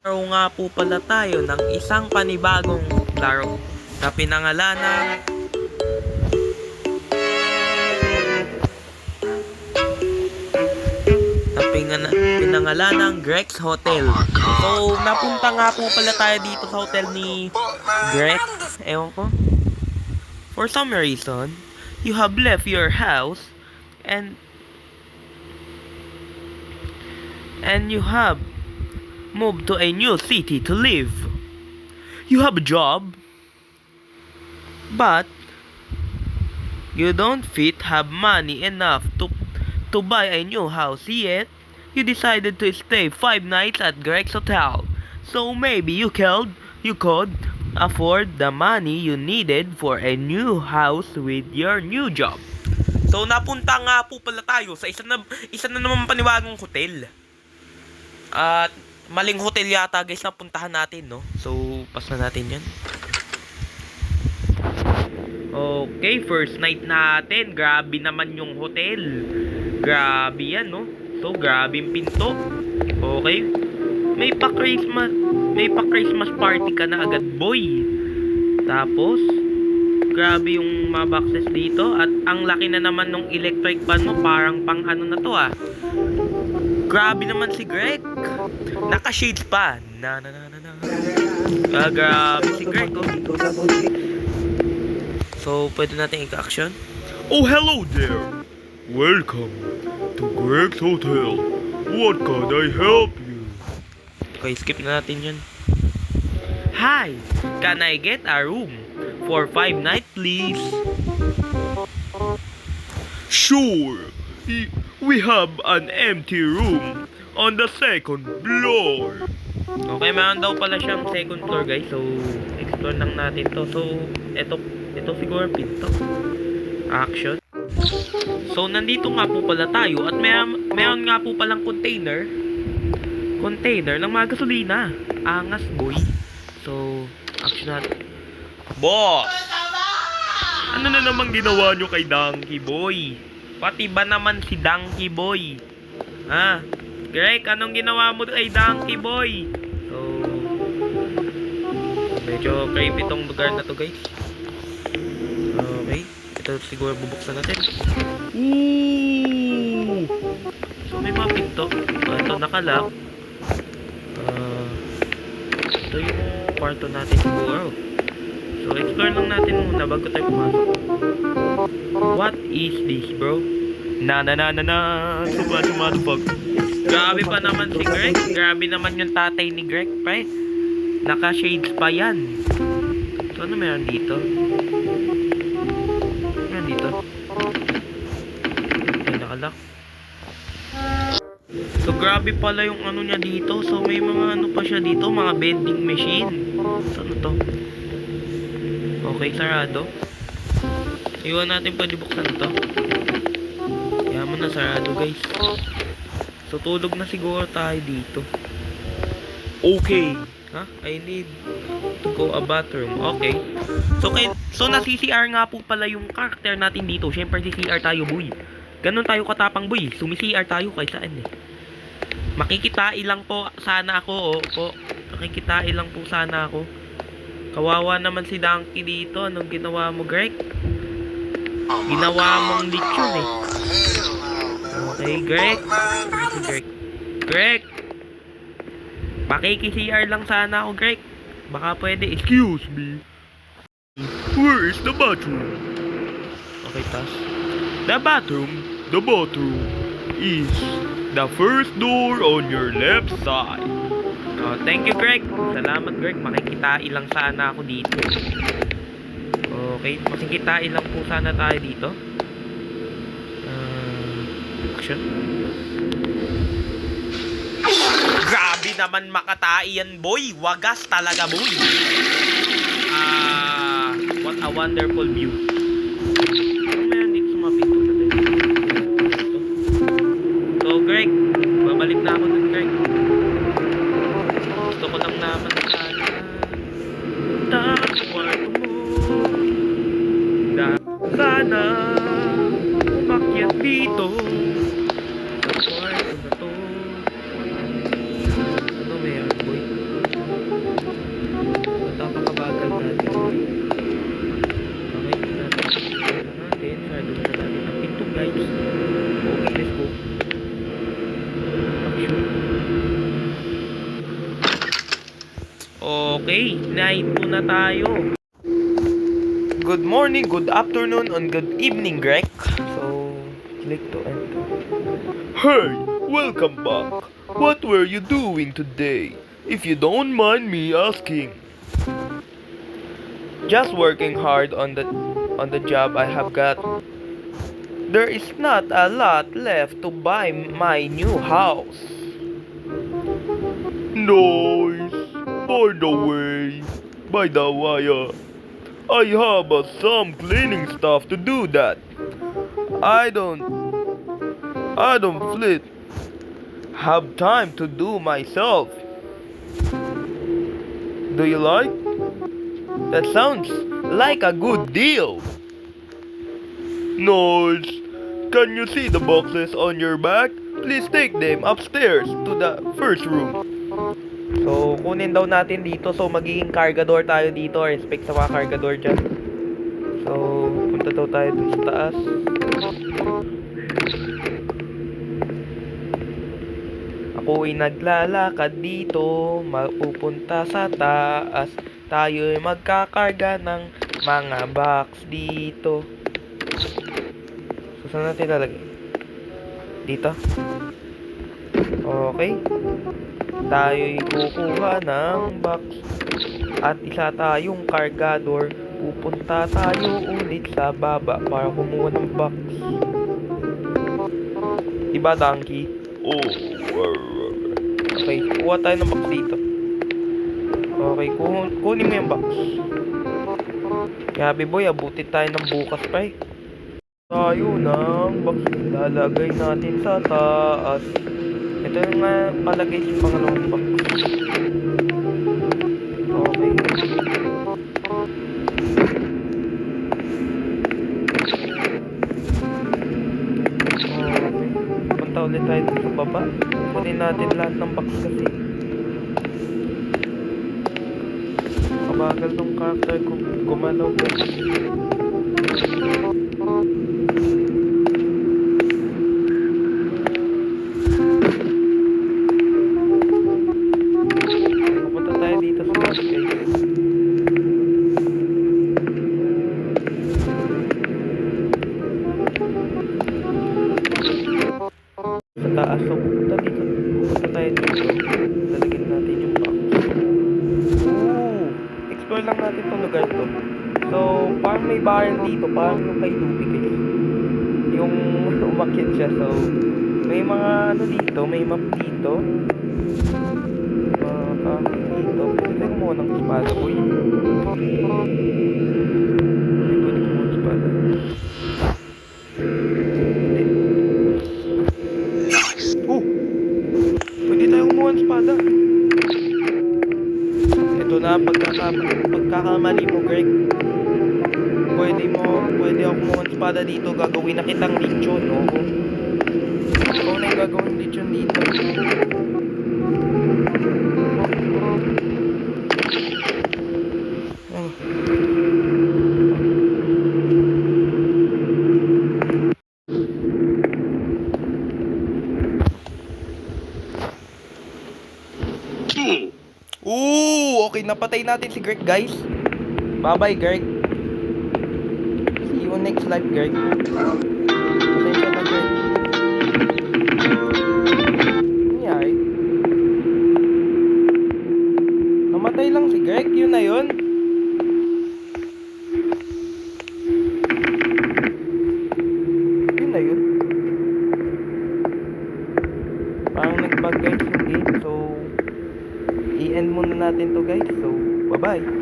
Laro nga po pala tayo ng isang panibagong laro na pinangalan ng Greg's Hotel. So, napunta nga po pala tayo dito sa hotel ni Greg. Ewan ko. For some reason, you have left your house and you have moved to a new city to live. You have a job, but you don't have money enough to buy a new house yet. You decided to stay 5 nights at Greg's Hotel. So maybe you could afford the money you needed for a new house with your new job. So napunta nga po pala tayo sa isa na naman panibagong hotel. At maling hotel yata guys na puntahan natin, no? So pas na natin 'yan. Okay, first night natin. Grabe naman yung hotel. Grabe yan, no? So, grabe yung pinto. Okay. May pa-Christmas party ka na agad, boy. Tapos, grabe yung mga boxes dito. At ang laki na naman ng electric fan mo. Parang pang ano na to, ah. Grabe naman si Greg. Naka-shades pa. Grabe si Greg, oh. So, pwede natin i-action. Oh, hello there! Welcome to Greg's Hotel. What can I help you? Okay, skip na natin yan. Hi! Can I get a room for 5 nights, please? Sure! We have an empty room on the 2nd floor. Okay, meron daw pala siyang 2nd floor, guys. So, explore lang natin to. So, ito siguro pinto. Action. So, nandito nga po pala tayo at meron nga po palang container ng mga gasolina. Angas, boy. So, action natin. Boss! Ano na namang ginawa nyo kay Donkey Boy? Pati ba naman si Donkey Boy? Ha? Greg, anong ginawa mo kay Donkey Boy? So, medyo creepy tong lugar na to, guys. Okay, ito siguro bubuksan natin. Ooh! So may mga pinto. Ito nakalock. Ito yung kwarto natin siguro. So explore lang natin muna bago tayo pumasok. What is this, bro? Sumasubag. Grabe pa naman si Greg. Grabe naman yung tatay ni Greg, pre. Naka-shades pa yan. So ano meron dito? Ay, nakalak. So, grabe pala yung ano niya dito. So, may mga ano pa siya dito. Mga vending machine. So, ano to? Okay, sarado. Iwan natin pwede buksan to. Kaya mo na sarado, guys. So, tulog na siguro tayo dito. Okay. Ha? I need to go a bathroom. Okay. So na-CCR nga po pala yung character natin dito. Siyempre, CCR tayo, boy. Ganun tayo katapang, boy. Sumi-CR tayo kahit saan, eh. Makikitain lang po sana ako, oh. Po. Makikitain lang po sana ako. Kawawa naman si Donkey dito. Anong ginawa mo, Greg? Ginawa mong lechon, eh. Okay, Greg. Greg. Makiki-CR lang sana ako, Greg. Baka pwede. Excuse me. Where is the bathroom? Okay, tas. The bathroom is the first door on your left side. Oh, thank you, Greg. Salamat, Greg. Makikitain lang sana ako dito. Okay, makikitain lang po sana tayo dito. Action. Grabe naman makatai yan, boy. Wagas talaga, boy. What a wonderful view. Ano meron dito sa mga pinto natin? So, Greg, babalik na ako dun, Greg. Gusto ko lang naman sana kwarto mo. Sana umakyat dito sa kwarto na to. Ano meron, boy? Okay, night 2 na tayo. Good morning, good afternoon, and good evening, Greg. So, click to enter. Hey, welcome back. What were you doing today? If you don't mind me asking. Just working hard on the job I have got. There is not a lot left to buy my new house. Nice. By the way, I have some cleaning stuff to do that. I don't, I don't flit have time to do myself. Do you like? That sounds like a good deal. Nice. Can you see the boxes on your back? Please take them upstairs to the first room. So, kunin daw natin dito. So, magiging cargador tayo dito. Respect sa mga cargador dyan. So, punta daw tayo dun sa taas. Ako'y naglalakad dito. Mapupunta sa taas. Tayo'y magkakarga ng mga box dito. So, saan natin lalagay? Dito. Okay. Tayo'y kukuha ng box. At isa tayong cargador. Pupunta tayo ulit sa baba para kumuha ng box. Diba, Donkey? Oh, Okay, kuha tayo ng box dito. Okay, kunin mo yung box. Yabi boy, abutin tayo ng bukas pa eh. Tayo ng box. Lalagay natin sa taas. Ito yung nga palagay sa pangalawang box. Okay. Punta ulit tayo dito sa baba. Kunin natin lahat ng box kasi. Kabagal ng character ko gumalaw guys. Punta tayo dito sa box guys. Sa taas. So punta dito. Punta tayo dito. Lalagyan natin yung box. Ooh! Explore lang natin itong lugar to. So, parang may barrel dito. Parang yung kay Luffy guys. Yung umakyat siya. So, may mga ano dito. May map dito. Mga kahoy dito. Pwede tayo kumuha ng espada. Uy! Pwede kumuha ng espada. Hindi. Pwede tayo kumuha ng espada. Ito na pagkakamali mo, Greg. Pwede ako kumuha ng espada dito. Gagawin na kitang lechon, no? Ikaw na yung gagawin lechon dito. Oh. Okay, napatay natin si Greg, guys. Bye-bye, Greg. See you next live, Greg. Pasensya na, Greg. Nangyari? Namatay lang si Greg, yun na yun. Yun na yun. Parang nag-bug guys yung game, so i-end muna natin to guys. So, bye-bye.